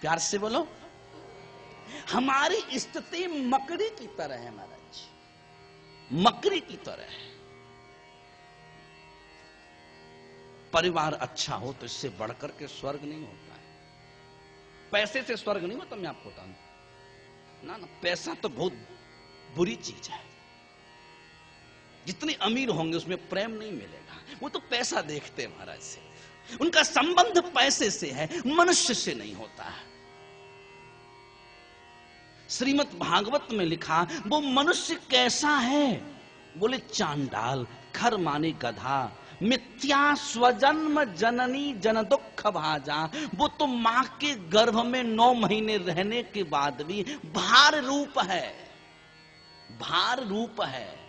प्यार से बोलो। हमारी स्थिति मकड़ी की तरह है महाराज, मकड़ी की तरह है। परिवार अच्छा हो तो इससे बढ़कर के स्वर्ग नहीं होता है। पैसे से स्वर्ग नहीं होता, मैं आपको बता दूं ना, पैसा तो बहुत बुरी चीज है। जितने अमीर होंगे उसमें प्रेम नहीं मिलेगा। वो तो पैसा देखते हैं महाराज से, उनका संबंध पैसे से है, मनुष्य से नहीं होता है। श्रीमद् भागवत में लिखा वो मनुष्य कैसा है, बोले चांडाल, खर माने गधा, मिथ्या स्वजन्म जननी जन दुख भाजा। वो तो मां के गर्भ में 9 महीने रहने के बाद भी भार रूप है, भार रूप है।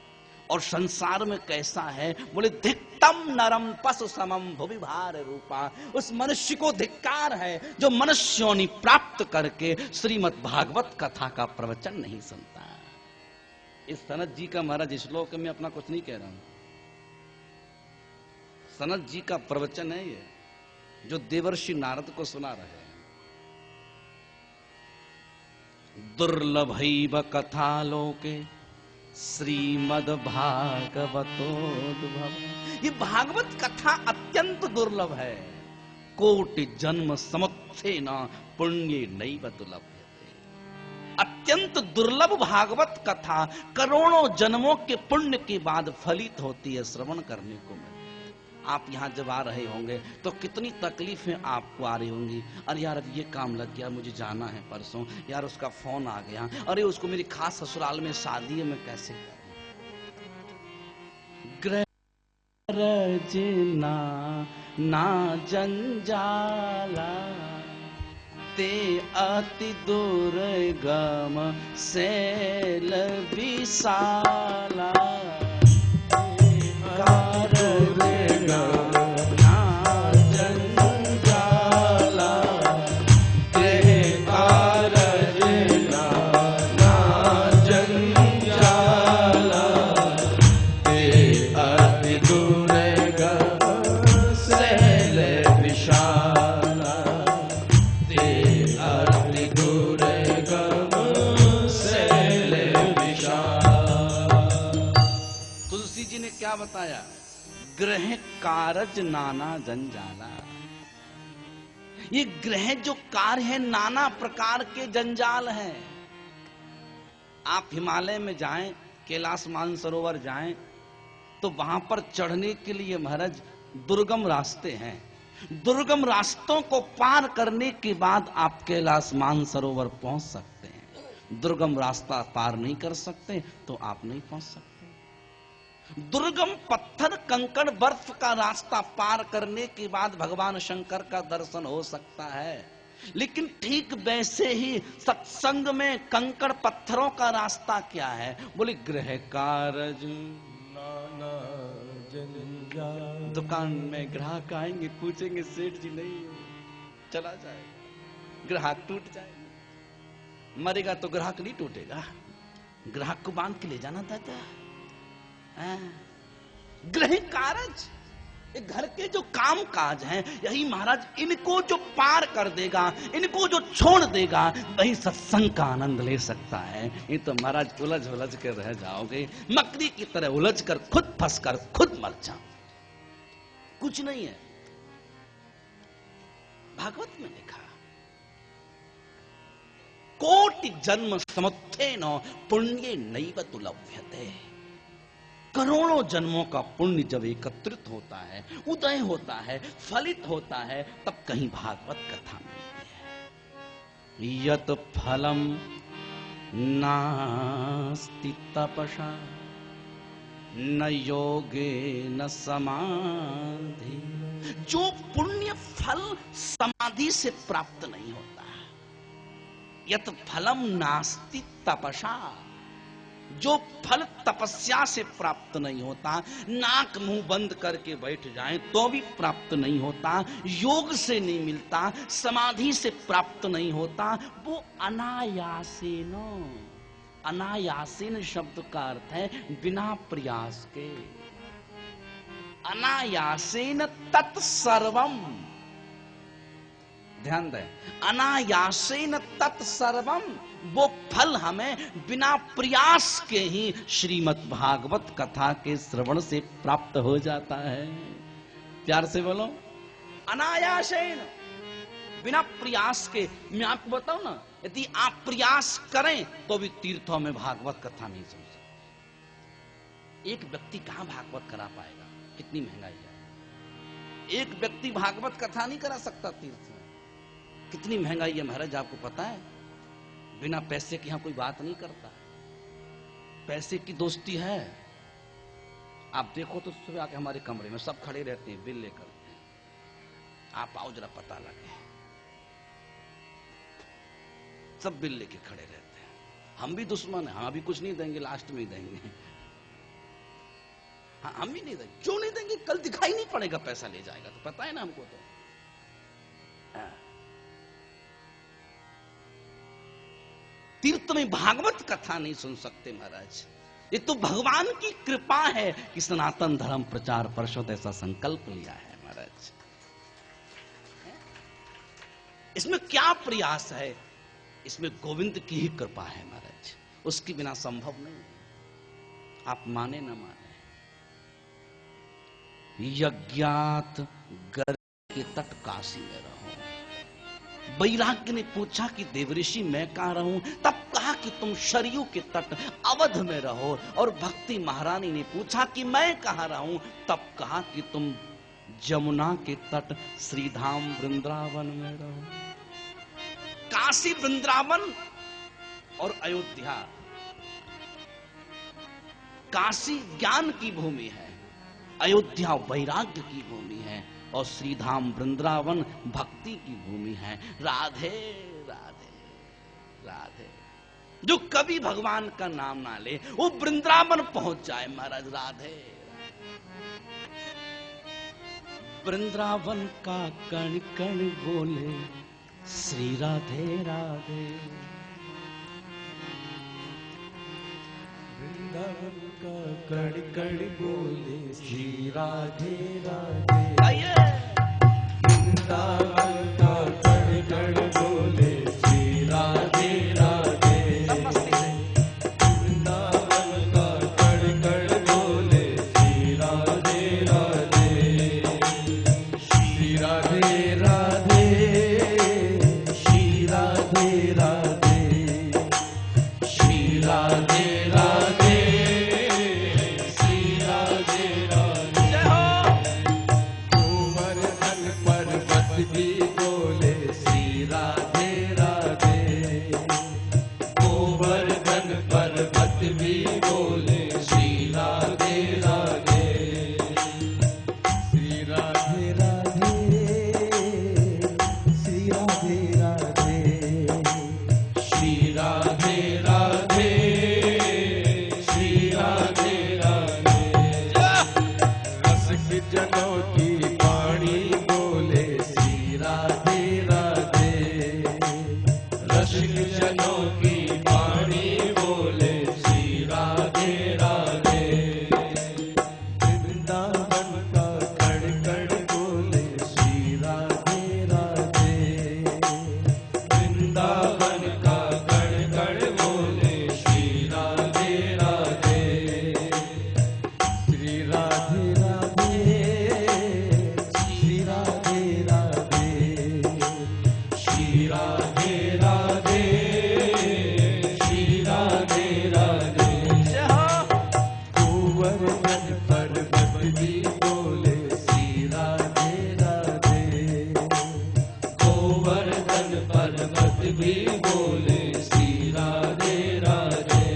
और संसार में कैसा है, बोले धिक्तम नरम पशु समम भुवि भार रूपा। उस मनुष्य को धिक्कार है जो मनुष्य योनि प्राप्त करके श्रीमद् भागवत कथा का प्रवचन नहीं सुनता। इस सनत जी का महाराज श्लोक में अपना कुछ नहीं कह रहा हूं, सनत जी का प्रवचन है ये, जो देवर्षि नारद को सुना रहे हैं। दुर्लभैव कथा लोके श्रीमद् भागवतोद्भव। ये भागवत कथा अत्यंत दुर्लभ है। कोटि जन्म समुत्थेन पुण्य नैव दुर्लभ्यते। अत्यंत दुर्लभ भागवत कथा करोड़ों जन्मों के पुण्य के बाद फलित होती है, श्रवण करने को मिलती है। आप यहां जब आ रहे होंगे तो कितनी तकलीफें आपको आ रही होंगी। अरे यार अब ये काम लग गया, मुझे जाना है परसों, यार उसका फोन आ गया, अरे उसको मेरी खास ससुराल में शादी है, मैं कैसे करूं। रजना ना जंजाला ते अति दुर्गम शैल विशाला। बताया ग्रह कारज नाना जंजाला। ये ग्रह जो कार्य है नाना प्रकार के जंजाल हैं। आप हिमालय में जाएं, कैलाश मानसरोवर जाएं तो वहां पर चढ़ने के लिए महाराज दुर्गम रास्ते हैं। दुर्गम रास्तों को पार करने के बाद आप कैलाश मानसरोवर पहुंच सकते हैं। दुर्गम रास्ता पार नहीं कर सकते तो आप नहीं पहुंच सकते। दुर्गम पत्थर कंकड़ बर्फ का रास्ता पार करने के बाद भगवान शंकर का दर्शन हो सकता है। लेकिन ठीक वैसे ही सत्संग में कंकड़ पत्थरों का रास्ता क्या है, बोले ग्रह कारज नाना जंजाल। दुकान में ग्राहक आएंगे, पूछेंगे सेठ जी नहीं, चला जाएगा, ग्राहक टूट जाएगा। मरेगा तो ग्राहक नहीं टूटेगा, ग्राहक को बांध के ले जाना दादा। ग्रह कारज, घर के जो काम काज हैं, यही महाराज इनको जो पार कर देगा, इनको जो छोड़ देगा, वही सत्संग का आनंद ले सकता है। ये तो महाराज उलझ उलझ कर रह जाओगे, मकड़ी की तरह उलझ कर खुद फंस कर खुद मर जाओ, कुछ नहीं है। भागवत में लिखा कोटि जन्म समुत्थेन पुण्य नैव दुर्लभ्यते। करोड़ों जन्मों का पुण्य जब एकत्रित होता है, उदय होता है, फलित होता है, तब कहीं भागवत कथा मिलती है। यत फलम नास्ति तपसा न योगे न समाधि। जो पुण्य फल समाधि से प्राप्त नहीं होता। यत फलम नास्ति तपसा, जो फल तपस्या से प्राप्त नहीं होता, नाक मुंह बंद करके बैठ जाएं तो भी प्राप्त नहीं होता, योग से नहीं मिलता, समाधि से प्राप्त नहीं होता, वो अनायासेन। अनायासेन शब्द का अर्थ है बिना प्रयास के। अनायासेन तत्सर्वम, ध्यान दें, अनायासेन तत्सर्वम, वो फल हमें बिना प्रयास के ही श्रीमद् भागवत कथा के श्रवण से प्राप्त हो जाता है। प्यार से बोलो, अनायासेन, बिना प्रयास के। मैं आपको बताऊं ना, यदि आप प्रयास करें तो भी तीर्थों में भागवत कथा नहीं सुन सकते। एक व्यक्ति कहां भागवत करा पाएगा, कितनी महंगाई है। एक व्यक्ति भागवत कथा नहीं करा सकता तीर्थ में, कितनी महंगाई है महाराज, आपको पता है। बिना पैसे के यहां कोई बात नहीं करता, पैसे की दोस्ती है। आप देखो तो सुबह आके हमारे कमरे में सब खड़े रहते हैं बिल लेकर, आप आओ जरा पता लगे, सब बिल लेके खड़े रहते हैं। हम भी दुश्मन हैं, हम अभी कुछ नहीं देंगे, लास्ट में ही देंगे। हाँ, हम भी नहीं देंगे। क्यों नहीं देंगे? कल दिखाई नहीं पड़ेगा, पैसा ले जाएगा तो, पता है ना हमको तो। तीर्थ में भागवत कथा नहीं सुन सकते महाराज। ये तो भगवान की कृपा है कि सनातन धर्म प्रचार परिषद ऐसा संकल्प लिया है महाराज। इसमें क्या प्रयास है? इसमें गोविंद की ही कृपा है महाराज, उसके बिना संभव नहीं है। आप माने न माने, यज्ञात गर के तट काशी में रहो। वैराग्य ने पूछा कि देवऋषि मैं कहां रहूं? तब कहा कि तुम शरयू के तट अवध में रहो। और भक्ति महारानी ने पूछा कि मैं कहां रहूं? तब कहा कि तुम जमुना के तट श्रीधाम वृंदावन में रहो। काशी, वृंदावन और अयोध्या, काशी ज्ञान की भूमि है, अयोध्या वैराग्य की भूमि है, और श्रीधाम वृंदावन भक्ति की भूमि है। राधे राधे राधे। जो कभी भगवान का नाम ना ले वो वृंदावन पहुंच जाए महाराज। राधे वृंदावन का कण कण बोले श्री राधे राधे। वृंदावन का कण कण बोले श्री राधे राधे। आइए, वृंदावन का कण कण बोले श्री राधे राधे। वृंदावन का कण कण बोले श्री राधे राधे। श्री राधे राधे, श्री राधे राधे, श्री राधे राधे, श्री राधे राधे। जय हो। गोवर्धन पर्वत भी बोले श्री राधे राधे। गोवर्धन पर्वत भी बोले श्री राधे राधे। श्री राधे राधे, श्री राधे राधे, श्री राधे राधे, श्री राधे राधे। रसिक जनों की वाणी बोले श्री राधे राधे। रसिक जनों की वाणी बोले श्री राधे राधे। वृंदावन का कण कण बोले श्री राधे राधे। वृंदावन का कण कण बोले श्री राधे राधे। श्री राधे राधे, श्री राधे राधे, श्री राधे राधे, श्री राधे राधे। जय हो। गोवर्धन पर्वत भी बोले श्री राधे राधे। गोवर्धन पर्वत भी बोले श्री राधे राधे।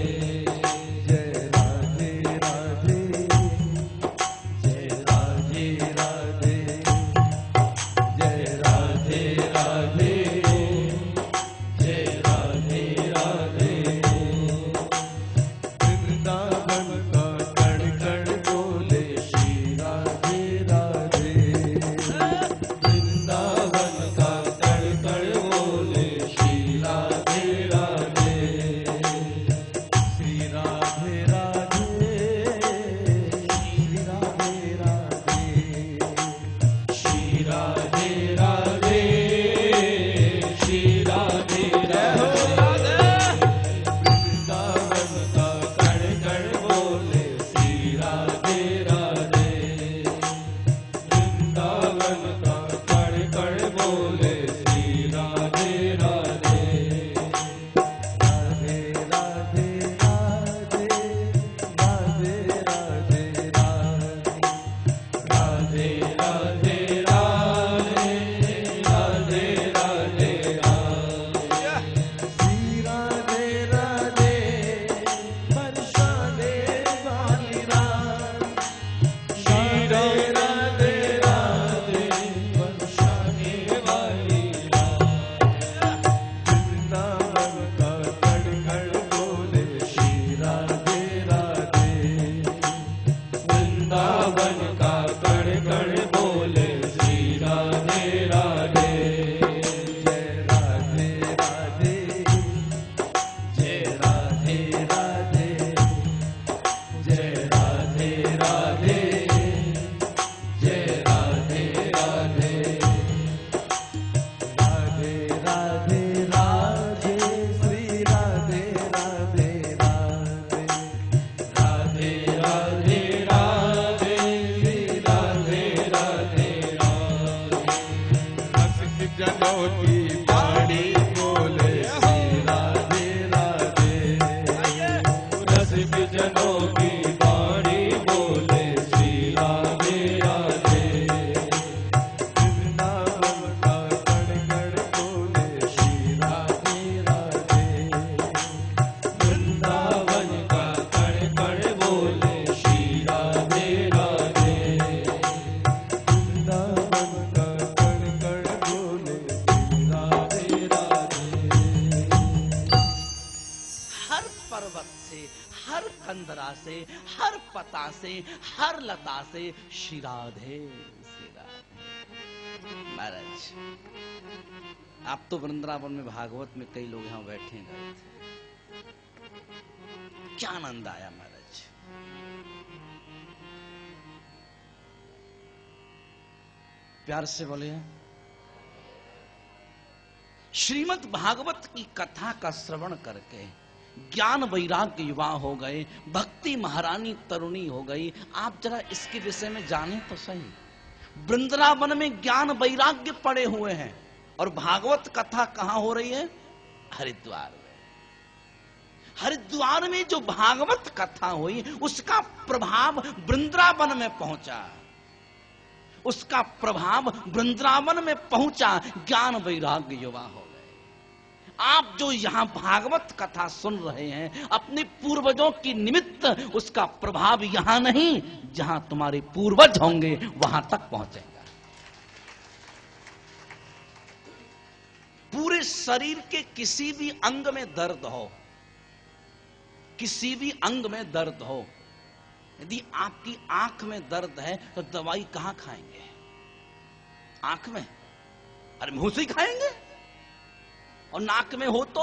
जय राधे राधे, जय राधे राधे, जय राधे राधे, जय राधे राधे। वृंदावन का कण कण बोले श्री राधे राधे। वृंदावन का कण कण बोले श्री राधे की वाणी बोले श्री राधे राधे। रसिक जनों की वाणी बोले श्री राधे राधे। वृंदावन का कण कण बोले श्री राधे राधे। वृंदावन का कण कण बोले श्री राधे राधे। वृंदावन का कण कण बोले श्री राधे राधे। हर पर्वत से, हर कंदरा से, हर पता से, हर लता से श्री राधे श्री राधे। महाराज, आप तो वृंदावन में भागवत में कई लोग यहां बैठे गए थे, क्या आनंद आया महाराज। प्यार से बोलिए। श्रीमद् भागवत की कथा का श्रवण करके ज्ञान वैराग्य युवा हो गए, भक्ति महारानी तरुणी हो गई। आप जरा इसके विषय में जाने तो सही। वृंदावन में ज्ञान वैराग्य पड़े हुए हैं और भागवत कथा कहां हो रही है? हरिद्वार में। हरिद्वार में जो भागवत कथा हुई उसका प्रभाव वृंदावन में पहुंचा, उसका प्रभाव वृंदावन में पहुंचा, ज्ञान वैराग्य युवा हो गए। आप जो यहां भागवत कथा सुन रहे हैं, अपने पूर्वजों की निमित्त उसका प्रभाव यहां नहीं, जहां तुम्हारे पूर्वज होंगे वहां तक पहुंचेगा। पूरे शरीर के किसी भी अंग में दर्द हो, किसी भी अंग में दर्द हो, यदि आपकी आंख में दर्द है तो दवाई कहां खाएंगे? आंख में? अरे मुंह से ही खाएंगे। और नाक में हो तो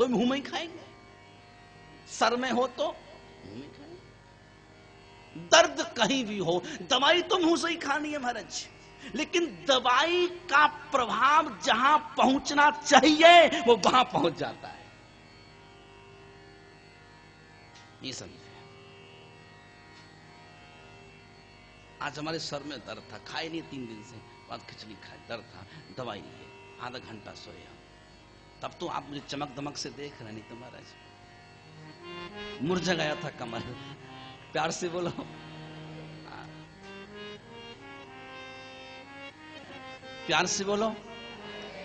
मुंह में ही खाएंगे। सर में हो तो मुंह में खाएंगे। दर्द कहीं भी हो, दवाई तो मुंह से ही खानी है महाराज। लेकिन दवाई का प्रभाव जहां पहुंचना चाहिए वो वहां पहुंच जाता है। ये समझे। आज हमारे सर में दर्द था, खाए नहीं 3 दिन से, बाद खिचड़ी खाए, दर्द था, दवाई लिए, आधा घंटा सोए हम। तब तो आप मुझे चमक दमक से देख रहे, नहीं तो महाराज मुरझा गया था कमर। प्यार से बोलो। प्यार से बोलो।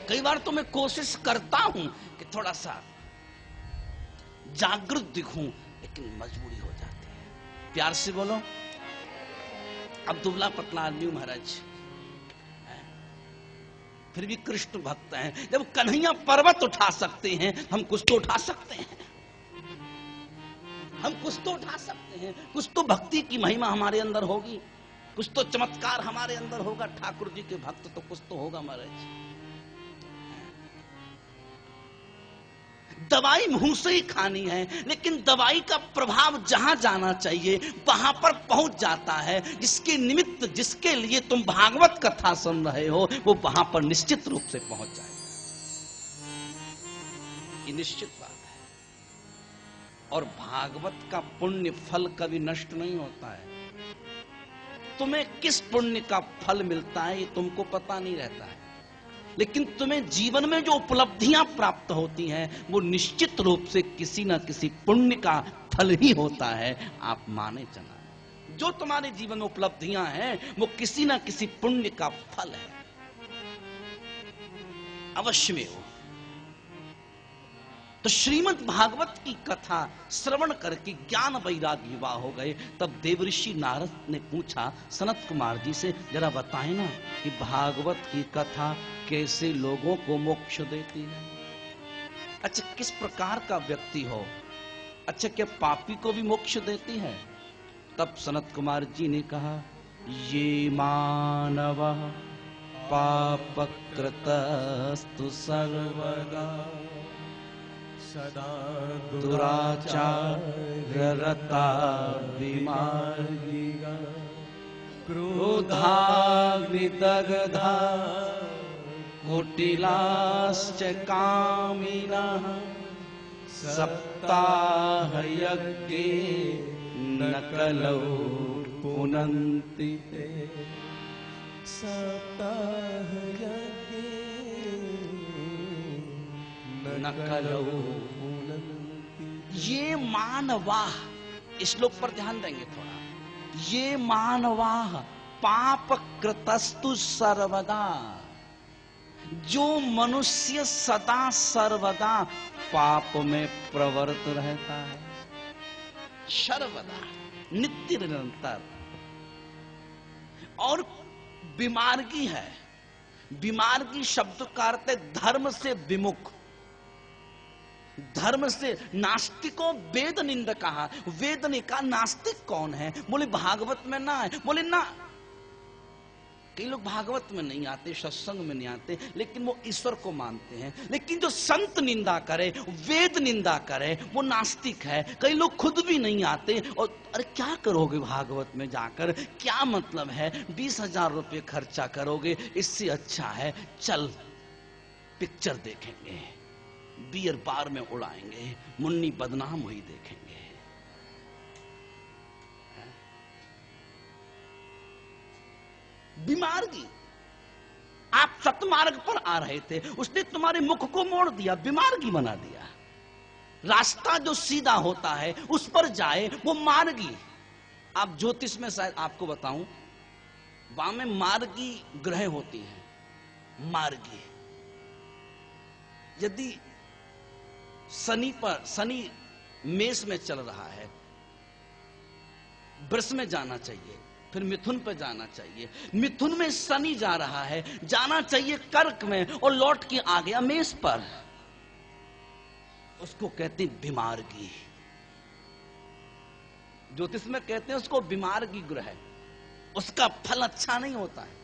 कई बार तो मैं कोशिश करता हूं कि थोड़ा सा जागृत दिखूं, लेकिन मजबूरी हो जाती है। प्यार से बोलो। अब दुबला पतला आदमी हूं महाराज, फिर भी कृष्ण भक्त हैं। जब कन्हैया पर्वत उठा सकते हैं, हम कुछ तो उठा सकते हैं। हम कुछ तो उठा सकते हैं। कुछ तो भक्ति की महिमा हमारे अंदर होगी, कुछ तो चमत्कार हमारे अंदर होगा। ठाकुर जी के भक्त तो कुछ तो होगा महाराज। दवाई मुंह से ही खानी है, लेकिन दवाई का प्रभाव जहां जाना चाहिए वहां पर पहुंच जाता है। जिसके निमित्त, जिसके लिए तुम भागवत कथा सुन रहे हो, वो वहां पर निश्चित रूप से पहुंच जाएगा। ये निश्चित बात है। और भागवत का पुण्य फल कभी नष्ट नहीं होता है। तुम्हें किस पुण्य का फल मिलता है ये तुमको पता नहीं रहता है, लेकिन तुम्हें जीवन में जो उपलब्धियां प्राप्त होती हैं वो निश्चित रूप से किसी न किसी पुण्य का फल ही होता है। आप माने चला, जो तुम्हारे जीवन में उपलब्धियां हैं वो किसी न किसी पुण्य का फल है, अवश्य में हो। तो श्रीमद् भागवत की कथा श्रवण करके ज्ञान वैराग्य युवा हो गए। तब देवऋषि नारद ने पूछा सनत कुमार जी से, जरा बताएं ना कि भागवत की कथा कैसे लोगों को मोक्ष देती है। अच्छा, किस प्रकार का व्यक्ति हो, अच्छा क्या पापी को भी मोक्ष देती है? तब सनत कुमार जी ने कहा, ये मानव पापकृतस्तु सर्वदा सदा दुराचाररता विमार्गिगा क्रोधाग्निदग्धा कुटिलाश्च कामिनः सप्ताहयज्ञे न कलौ पुनन्ति ते। सप्ताहयज्ञे न कलौ। ये मानवाह, इस श्लोक पर ध्यान देंगे थोड़ा। ये मानवाह पाप कृतस्तु सर्वदा, जो मनुष्य सदा सर्वदा पाप में प्रवृत्त रहता है, सर्वदा नित्य निरंतर, और विमार्गी है। विमार्गी शब्द का अर्थ है धर्म से विमुख, धर्म से। नास्तिकों वेद निंदा कहा, वेद ने कहा नास्तिक कौन है? बोले भागवत में ना है। बोले ना, कई लोग भागवत में नहीं आते, सत्संग में नहीं आते, लेकिन वो ईश्वर को मानते हैं। लेकिन जो संत निंदा करे, वेद निंदा करे, वो नास्तिक है। कई लोग खुद भी नहीं आते और अरे क्या करोगे भागवत में जाकर, क्या मतलब है, 20,000 रुपये खर्चा करोगे, इससे अच्छा है चल पिक्चर देखेंगे, बियर बार में उड़ाएंगे, मुन्नी बदनाम हुई देखेंगे। बीमारगी। आप सतमार्ग पर आ रहे थे, उसने तुम्हारे मुख को मोड़ दिया, बीमारगी बना दिया। रास्ता जो सीधा होता है उस पर जाए, वो मार्गी। आप ज्योतिष में शायद आपको बताऊं, वहां में मार्गी ग्रह होती है। मार्गी, यदि शनि मेष में चल रहा है, वृष में जाना चाहिए, फिर मिथुन पे जाना चाहिए। मिथुन में शनि जा रहा है, जाना चाहिए कर्क में, और लौट के आ गया मेष पर। उसको कहते हैं बीमारगी। ज्योतिष में कहते हैं उसको बीमारगी ग्रह। उसका फल अच्छा नहीं होता है।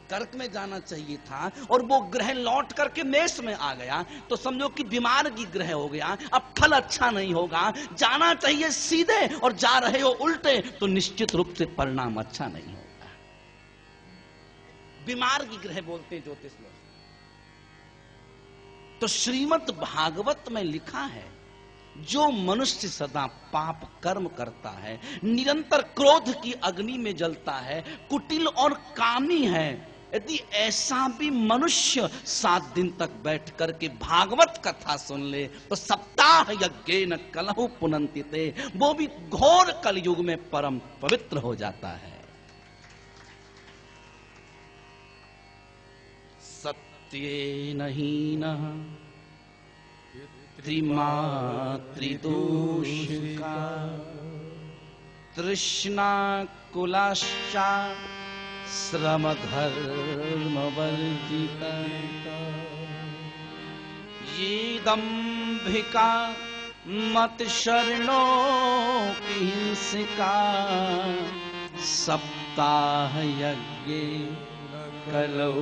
कर्क में जाना चाहिए था और वो ग्रह लौट करके मेष में आ गया, तो समझो कि बीमारगी ग्रह हो गया। अब फल अच्छा नहीं होगा। जाना चाहिए सीधे और जा रहे हो उल्टे, तो निश्चित रूप से परिणाम अच्छा नहीं होगा। बीमारगी ग्रह बोलते हैं ज्योतिष में। तो श्रीमद् भागवत में लिखा है, जो मनुष्य सदा पाप कर्म करता है, निरंतर क्रोध की अग्नि में जलता है, कुटिल और कामी है, यदि ऐसा भी मनुष्य 7 दिन तक बैठ करके भागवत कथा सुन ले, तो सप्ताह यज्ञेन कलहु पुनन्ति ते, वो भी घोर कलयुग में परम पवित्र हो जाता है। सत्येन हीनः त्रिमातृदोषिका तृष्णा कुलाश्चा श्रम धर्म वर्जिता ये दंभिका मत शरणो हिंसिका सप्ताह यज्ञ कलौ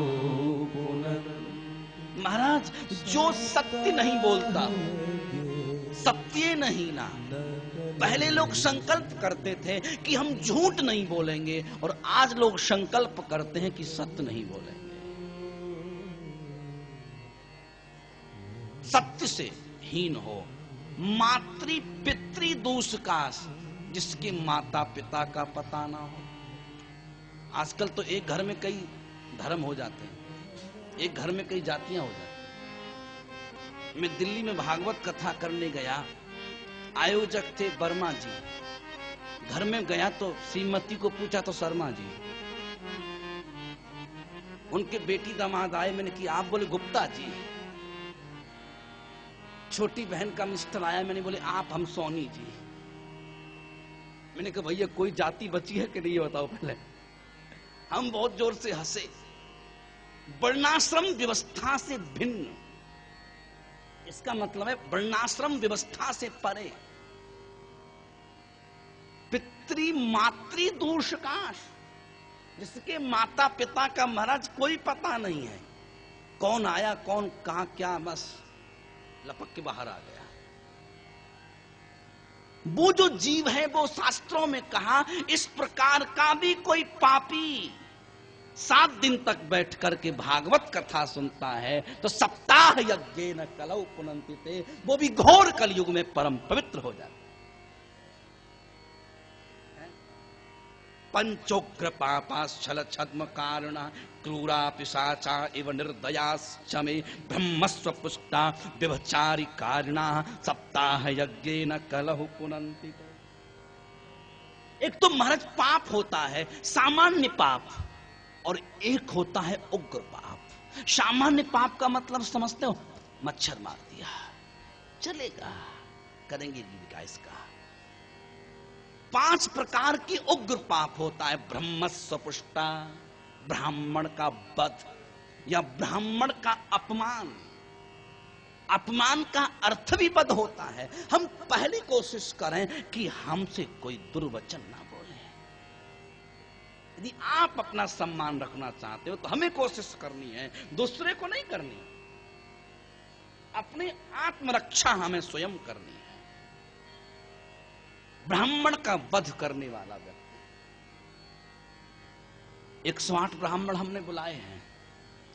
पुनः। महाराज, जो सत्य नहीं बोलता, सत्य नहीं ना। पहले लोग संकल्प करते थे कि हम झूठ नहीं बोलेंगे, और आज लोग संकल्प करते हैं कि सत्य नहीं बोलेंगे। सत्य से हीन हो। मातृ पितृ दोष का, जिसके माता पिता का पता ना हो। आजकल तो एक घर में कई धर्म हो जाते हैं, एक घर में कई जातियां हो जाती। मैं दिल्ली में भागवत कथा करने गया, आयोजक थे वर्मा जी। घर में गया तो श्रीमती को पूछा तो शर्मा जी। उनके बेटी दामाद आए, मैंने कि आप? बोले गुप्ता जी। छोटी बहन का मिस्टर आया, मैंने बोले आप? हम सोनी जी। मैंने कहा भैया कोई जाति बची है कि नहीं, बताओ पहले। हम बहुत जोर से हंसे। वर्णाश्रम व्यवस्था से भिन्न, इसका मतलब है वर्णाश्रम व्यवस्था से परे। पितृ मातृ दोष का, जिसके माता पिता का महाराज कोई पता नहीं है, कौन आया कौन कहा क्या, बस लपक के बाहर आ गया। वो जो जीव है, वो शास्त्रों में कहा इस प्रकार का भी कोई पापी 7 दिन तक बैठ करके भागवत कथा सुनता है, तो सप्ताह यज्ञेन कलौ पुनन्ति ते, वो भी घोर कलयुग में परम पवित्र हो जाता है। पंचोग्र पापाश्चल छद्म कारणा क्रूरा पिशाचा इव निर्दयाश्च मे ब्रह्मस्व पुष्टा व्यभिचारी कारणा सप्ताह यज्ञेन कलहु पुनन्ति। एक तो महाराज पाप होता है सामान्य पाप और एक होता है उग्र पाप। सामान्य पाप का मतलब समझते हो, मच्छर मार दिया चलेगा, करेंगे जीविका इसका। 5 प्रकार की उग्र पाप होता है। ब्रह्मस्व पुष्टा, ब्राह्मण का वध या ब्राह्मण का अपमान। अपमान का अर्थ भी वध होता है। हम पहली कोशिश करें कि हमसे कोई दुर्वचन ना बोले। यदि आप अपना सम्मान रखना चाहते हो तो हमें कोशिश करनी है, दूसरे को नहीं करनी। अपनी आत्मरक्षा हमें स्वयं करनी है। ब्राह्मण का वध करने वाला व्यक्ति, 108 ब्राह्मण हमने बुलाए हैं,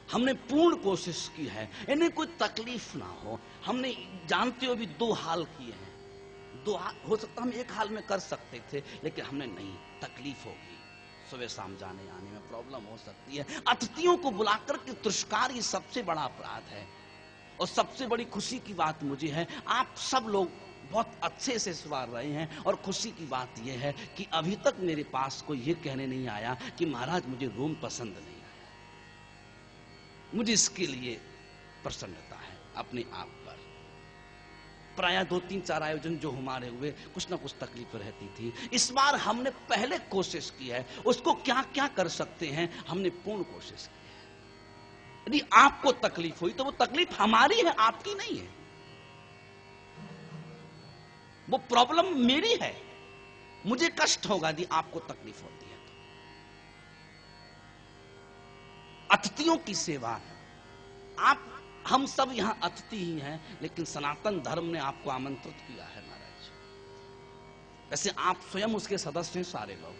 हमने पूर्ण कोशिश की है इन्हें कोई तकलीफ ना हो। हमने जानते हो भी 2 हाल किए हैं। 2 हाल हो सकता हम 1 हाल में कर सकते थे, लेकिन हमने नहीं, तकलीफ होगी, सुबह शाम जाने आने में प्रॉब्लम हो सकती है। अतिथियों को बुलाकर के तुष्कार ये सबसे बड़ा अपराध है। और सबसे बड़ी खुशी की बात मुझे है, आप सब लोग बहुत अच्छे से सवार रहे हैं। और खुशी की बात यह है कि अभी तक मेरे पास कोई ये कहने नहीं आया कि महाराज मुझे रूम पसंद नहीं आया। मुझे इसके लिए प्रसन्नता है अपने आप पर। प्रायः 2-3-4 आयोजन जो हमारे हुए कुछ ना कुछ तकलीफ रहती थी। इस बार हमने पहले कोशिश की है, उसको क्या क्या कर सकते हैं हमने पूर्ण कोशिश की है। यदि आपको तकलीफ हुई तो वो तकलीफ हमारी है, आपकी नहीं है। वो प्रॉब्लम मेरी है, मुझे कष्ट होगा यदि आपको तकलीफ होती है तो। अतिथियों की सेवा, आप हम सब यहां अतिथि ही हैं, लेकिन सनातन धर्म ने आपको आमंत्रित किया है महाराज। वैसे आप स्वयं उसके सदस्य हैं सारे लोग,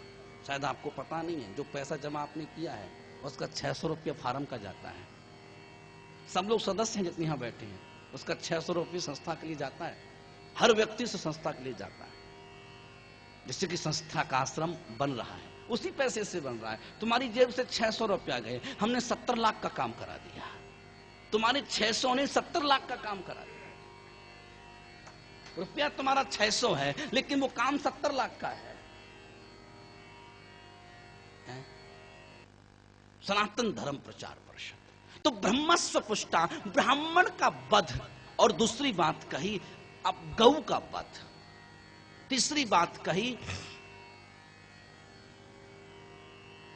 शायद आपको पता नहीं है। जो पैसा जमा आपने किया है उसका 600 रुपया फार्म का जाता है। सब लोग सदस्य हैं जितने यहां बैठे हैं, उसका 600 रुपये संस्था के लिए जाता है। हर व्यक्ति से संस्था के लिए जाता है। जिससे कि संस्था का आश्रम बन रहा है, उसी पैसे से बन रहा है। तुम्हारी जेब से 600 रुपया गए, हमने 70 लाख का काम करा दिया। तुम्हारे 600 ने 70 लाख का काम करा दिया। रुपया तुम्हारा 600 है, लेकिन वो काम 70 लाख का है। सनातन धर्म प्रचार परिषद। तो ब्रह्मस्व पुष्टा, ब्राह्मण का वध। और दूसरी बात कही अब गौ का वध। तीसरी बात कही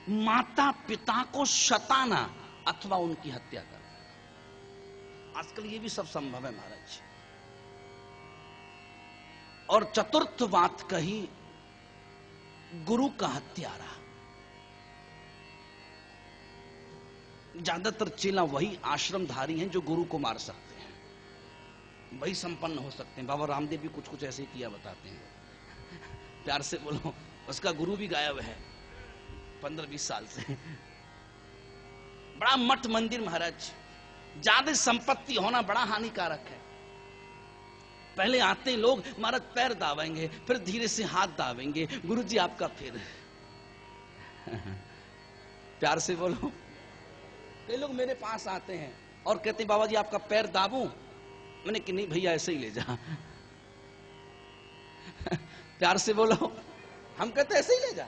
माता पिता को सताना अथवा उनकी हत्या करना। आजकल ये भी सब संभव है महाराज। और चतुर्थ बात कही गुरु का हत्यारा। ज्यादातर चेला वही आश्रमधारी हैं जो गुरु को मार सकते हैं, वही संपन्न हो सकते हैं। बाबा रामदेव भी कुछ कुछ ऐसे ही किया बताते हैं। प्यार से बोलो, उसका गुरु भी गायब है 15-20 साल से। बड़ा मठ मंदिर महाराज, ज्यादा संपत्ति होना बड़ा हानिकारक है। पहले आते लोग महाराज पैर दावेंगे, फिर धीरे से हाथ दावेंगे, गुरुजी आपका फिर। प्यार से बोलो। कई लोग मेरे पास आते हैं और कहते बाबा जी आपका पैर दाबूं। मैंने कि नहीं भैया ऐसे ही ले जा। प्यार से बोलो। हम कहते ऐसे ही ले जा।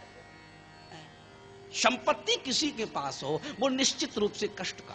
संपत्ति किसी के पास हो वो निश्चित रूप से कष्ट का